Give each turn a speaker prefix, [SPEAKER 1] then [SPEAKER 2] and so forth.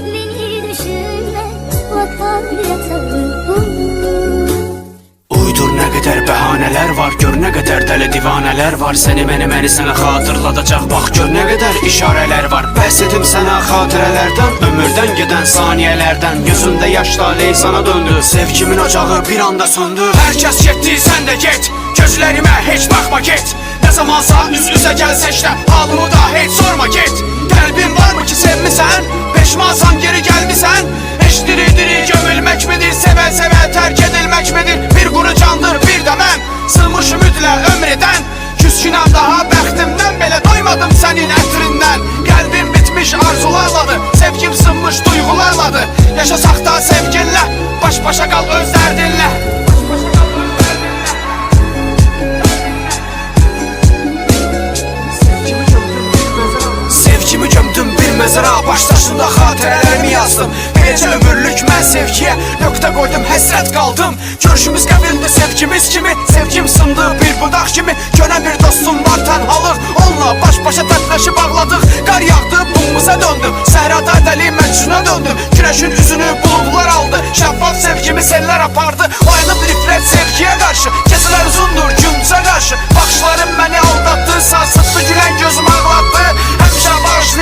[SPEAKER 1] beni düşünme, vatan yatağım.
[SPEAKER 2] Uydur nə qədər bəhanələr var, gör nə qədər dəli divanələr var. Səni məni sənə xatırladacaq, bax gör nə qədər işarələr var. Bəhs edim sənə xatirələrdən, ömürdən gedən saniyələrdən. Gözündə yaşla leysana döndü, sevgimin ocağı bir anda söndü. Hər kəs getdi, sən də get, gözlərimə heç baxma get. Nə zamansa üz-üzə gəlsək də, halımı da heç sorma get. Qəlbin varmı ki sevmisən, peşmansan geri gəlmisən. Heç diri gömülmək midir, sevə-sevə tərk edilmək midir? Bir quru candır, bir də mən sığmışım üdlə ömrədən. Küskünəm daha bəxtimdən, belə doymadım sənin ətrindən. Qəlbim bitmiş arzularladır, sevgim sınmış duyğularladır. Yaşasaq da sevginlə, baş-başa qal öz dərdinlə. Sevgimi gömdüm bir məzara, başdaşında xatirələrimi yazdım. Beləcə ömürlük mən sevgiyə nöqtə qoydum, həsrət qaldım. Görüşümüz qəbildi sevgimiz kimi, sevgim sındı bir budaq kimi. Gönə bir dostum var tənhalıq, onunla baş-başa dərdləşib ağladıq. Qar yağdı, bumumuza döndüm, səhrada dəli məcnuna döndüm. Günəşin üzünü buludlar aldı, şəffaf sevgimi sellər apardı. Ayılıb nifrət sevgiyə qarşı, gecələr uzundur gündüzə qarşı. Baxışlarım məni aldatdı, sarsıtdı, gülən gözüm ağlatdı. Həmişə bağışladı